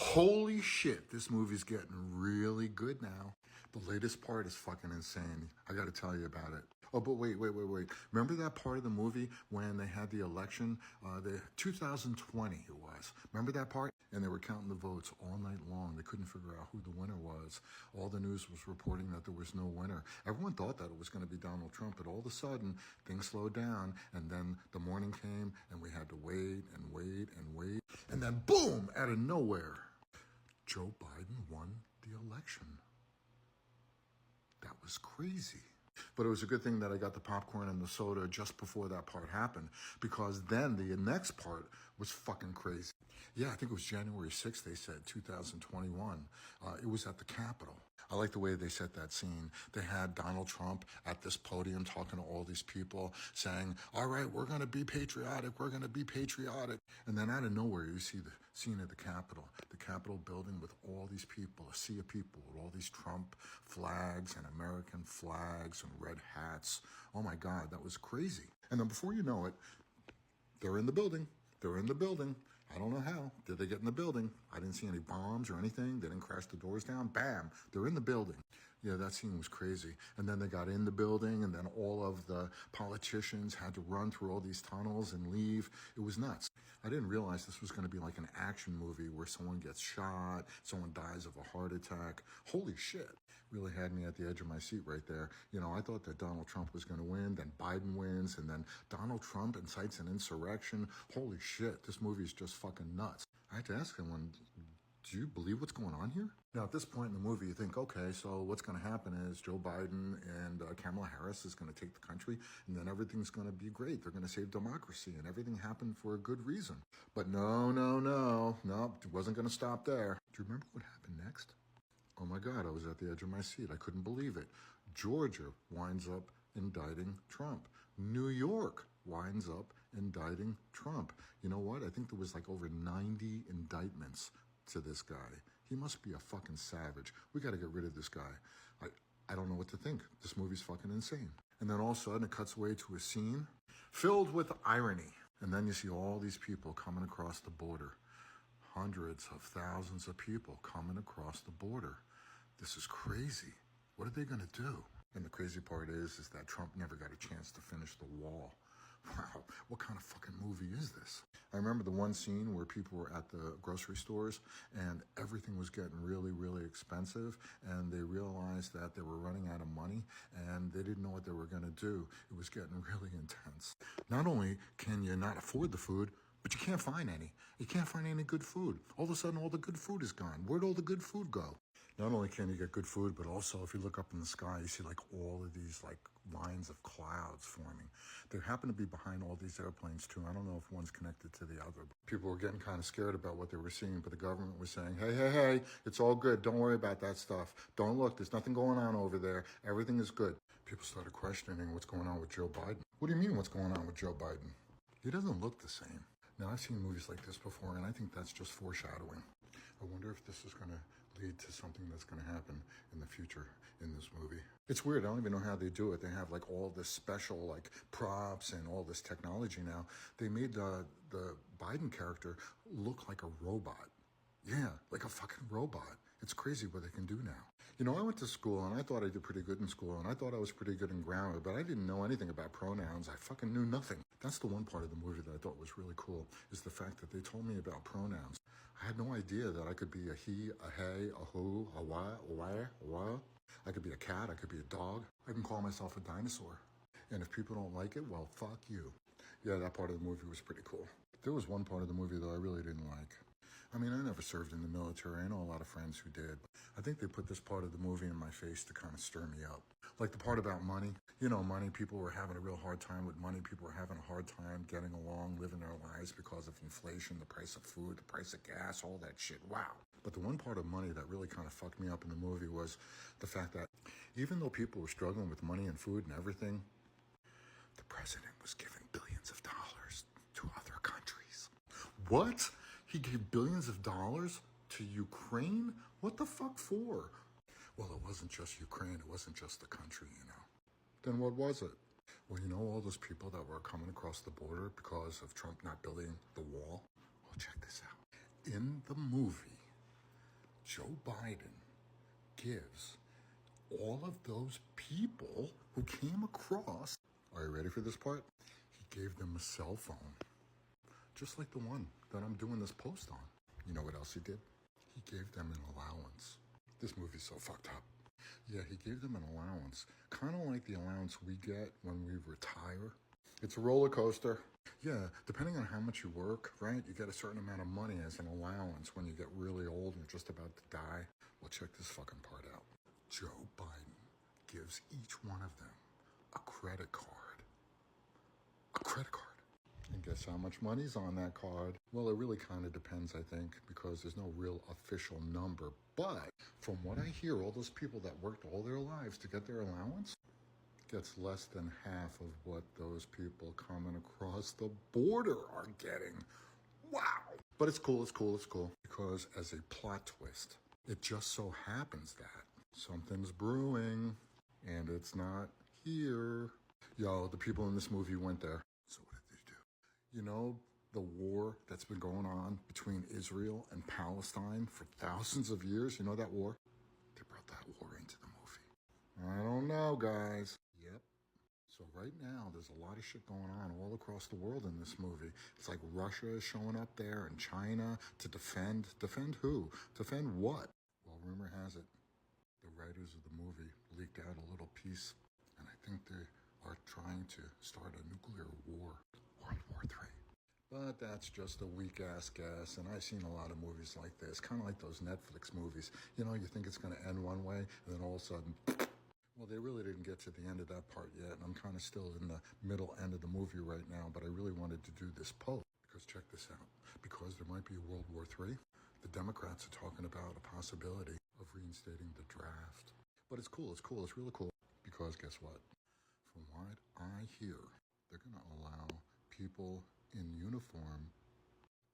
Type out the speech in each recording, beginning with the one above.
Holy shit, this movie's getting really good now. The latest part is fucking insane. I gotta tell you about it. Oh, but wait. Remember that part of the movie when they had the election? The 2020 it was. Remember that part? And they were counting the votes all night long. They couldn't figure out who the winner was. All the news was reporting that there was no winner. Everyone thought that it was going to be Donald Trump, but all of a sudden things slowed down, and then the morning came and we had to wait and wait and wait. And then boom, out of nowhere, Joe Biden won the election. That was crazy. But it was a good thing that I got the popcorn and the soda just before that part happened, because then the next part was fucking crazy. Yeah, I think it was January 6th, they said, 2021. It was at the Capitol. I like the way they set that scene. They had Donald Trump at this podium talking to all these people saying, all right, we're going to be patriotic. We're going to be patriotic. And then out of nowhere, you see the scene at the Capitol building with all these people, a sea of people with all these Trump flags and American flags and red hats. Oh my God, that was crazy. And then before you know it, they're in the building. They're in the building. I don't know how. Did they get in the building? I didn't see any bombs or anything. They didn't crash the doors down. Bam, they're in the building. Yeah, that scene was crazy. And then they got in the building, and then all of the politicians had to run through all these tunnels and leave. It was nuts. I didn't realize this was going to be like an action movie where someone gets shot, someone dies of a heart attack. Holy shit. Really had me at the edge of my seat right there. You know, I thought that Donald Trump was going to win, then Biden wins, and then Donald Trump incites an insurrection. Holy shit, this movie is just fucking nuts. I had to ask someone, do you believe what's going on here? Now, at this point in the movie, you think, okay, so what's going to happen is Joe Biden and Kamala Harris is going to take the country, and then everything's going to be great. They're going to save democracy, and everything happened for a good reason. But no, it wasn't going to stop there. Do you remember what happened next? Oh my God, I was at the edge of my seat. I couldn't believe it. Georgia winds up indicting Trump. New York winds up indicting Trump. You know what? I think there was like over 90 indictments to this guy. He must be a fucking savage. We got to get rid of this guy. I don't know what to think. This movie's fucking insane. And then all of a sudden it cuts away to a scene filled with irony. And then you see all these people coming across the border. Hundreds of thousands of people coming across the border. This is crazy. What are they going to do? And the crazy part is that Trump never got a chance to finish the wall. Wow, what kind of fucking movie is this? I remember the one scene where people were at the grocery stores and everything was getting really, really expensive, and they realized that they were running out of money and they didn't know what they were going to do. It was getting really intense. Not only can you not afford the food, but you can't find any. You can't find any good food. All of a sudden, all the good food is gone. Where'd all the good food go? Not only can you get good food, but also if you look up in the sky, you see like all of these like lines of clouds forming. They happen to be behind all these airplanes too. I don't know if one's connected to the other. People were getting kind of scared about what they were seeing, but the government was saying, hey, it's all good. Don't worry about that stuff. Don't look. There's nothing going on over there. Everything is good. People started questioning what's going on with Joe Biden. What do you mean what's going on with Joe Biden? He doesn't look the same. Now, I've seen movies like this before, and I think that's just foreshadowing. I wonder if this is going to lead to something that's going to happen in the future in this movie. It's weird. I don't even know how they do it. They have like all this special like props and all this technology now. They made the Biden character look like a robot. Yeah, like a fucking robot. It's crazy what they can do now. You know, I went to school and I thought I did pretty good in school, and I thought I was pretty good in grammar, but I didn't know anything about pronouns. I fucking knew nothing. That's the one part of the movie that I thought was really cool, is the fact that they told me about pronouns. I had no idea that I could be a he, a hey, a who, a what, a where, a what. I could be a cat, I could be a dog. I can call myself a dinosaur. And if people don't like it, well, fuck you. Yeah, that part of the movie was pretty cool. There was one part of the movie that I really didn't like. I mean, I never served in the military. I know a lot of friends who did. I think they put this part of the movie in my face to kind of stir me up. Like the part about money. You know, money, people were having a real hard time with money. People were having a hard time getting along, living their lives because of inflation, the price of food, the price of gas, all that shit. Wow. But the one part of money that really kind of fucked me up in the movie was the fact that even though people were struggling with money and food and everything, the president was giving billions of dollars to other countries. What? He gave billions of dollars to Ukraine? What the fuck for? Well, it wasn't just Ukraine. It wasn't just the country, you know. Then what was it? Well, you know all those people that were coming across the border because of Trump not building the wall? Well, check this out. In the movie, Joe Biden gives all of those people who came across, are you ready for this part? He gave them a cell phone, just like the one that I'm doing this post on. You know what else he did? He gave them an allowance. This movie's so fucked up. Yeah, he gave them an allowance, kind of like the allowance we get when we retire. It's a roller coaster. Yeah, depending on how much you work, right, you get a certain amount of money as an allowance when you get really old and you're just about to die. Well, check this fucking part out. Joe Biden gives each one of them a credit card. A credit card. And guess how much money's on that card? Well, it really kind of depends, I think, because there's no real official number. But from what I hear, all those people that worked all their lives to get their allowance gets less than half of what those people coming across the border are getting. Wow. But it's cool, it's cool, it's cool. Because as a plot twist, it just so happens that something's brewing and it's not here. Yo, the people in this movie went there. So what did they do? You know, the war that's been going on between Israel and Palestine for thousands of years, you know that war? They brought that war into the movie. I don't know, guys. Yep. So right now, there's a lot of shit going on all across the world in this movie. It's like Russia is showing up there and China to defend. Defend who? Defend what? Well, rumor has it, the writers of the movie leaked out a little piece, and I think they are trying to start a nuclear war, World War III. But that's just a weak-ass guess, and I've seen a lot of movies like this, kind of like those Netflix movies. You know, you think it's going to end one way, and then all of a sudden, well, they really didn't get to the end of that part yet, and I'm kind of still in the middle end of the movie right now, but I really wanted to do this post, because check this out. Because there might be a World War III, the Democrats are talking about a possibility of reinstating the draft. But it's cool, it's cool, it's really cool, because guess what? From what I hear, they're going to allow people in uniform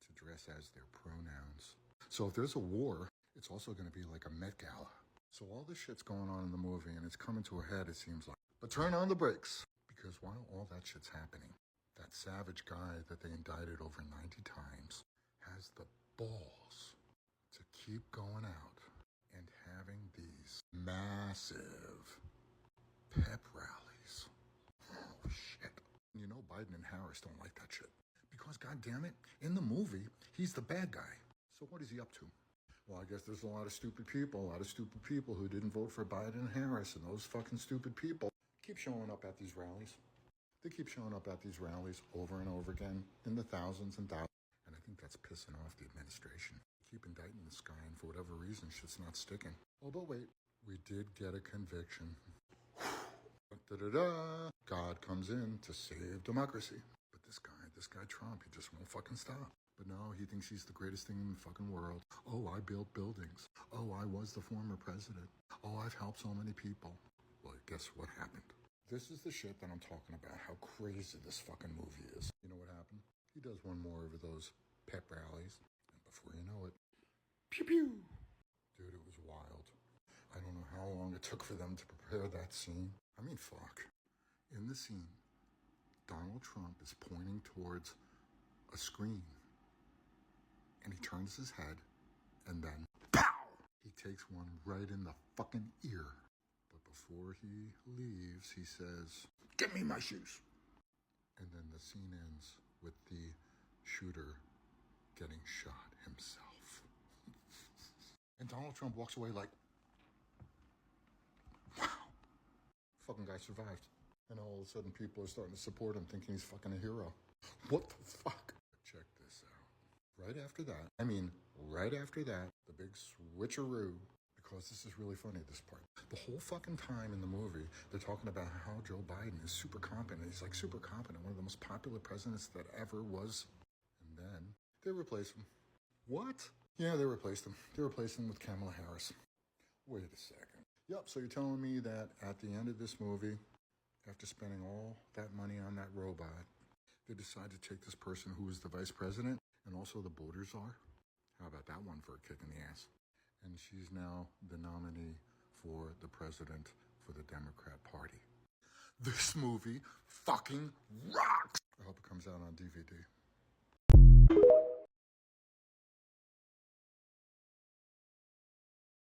to dress as their pronouns. So if there's a war, it's also going to be like a Met Gala. So all this shit's going on in the movie, and it's coming to a head, it seems like. But turn on the brakes, because while all that shit's happening, that savage guy that they indicted over 90 times has the balls to keep going out and having these massive pep rallies. Oh, shit. You know Biden and Harris don't like that shit. Because, goddammit, in the movie, he's the bad guy. So what is he up to? Well, I guess there's a lot of stupid people who didn't vote for Biden and Harris, and those fucking stupid people keep showing up at these rallies. They keep showing up at these rallies over and over again in the thousands and thousands. And I think that's pissing off the administration. Keep indicting this guy, and for whatever reason, shit's not sticking. Oh, but wait, we did get a conviction. Da-da-da. God comes in to save democracy. But this guy Trump, he just won't fucking stop. But no, he thinks he's the greatest thing in the fucking world. Oh, I built buildings. Oh, I was the former president. Oh, I've helped so many people. Well, guess what happened? This is the shit that I'm talking about, how crazy this fucking movie is. You know what happened? He does one more of those pep rallies, and before you know it, pew pew! Dude, it was wild. I don't know how long it took for them to prepare that scene. I mean, fuck. In the scene, Donald Trump is pointing towards a screen, and he turns his head, and then, pow! He takes one right in the fucking ear. But before he leaves, he says, "Give me my shoes." And then the scene ends with the shooter getting shot himself. And Donald Trump walks away like, wow, fucking guy survived. And all of a sudden people are starting to support him, thinking he's fucking a hero. What the fuck? Check this out. Right after that, the big switcheroo, because this is really funny, this part. The whole fucking time in the movie, they're talking about how Joe Biden is super competent. He's like super competent, one of the most popular presidents that ever was. And then they replace him. What? Yeah, they replaced him. They replaced him with Kamala Harris. Wait a second. Yep, so you're telling me that at the end of this movie, after spending all that money on that robot, they decide to take this person who is the vice president and also the border czar? How about that one for a kick in the ass? And she's now the nominee for the president for the Democrat Party. This movie fucking rocks! I hope it comes out on DVD.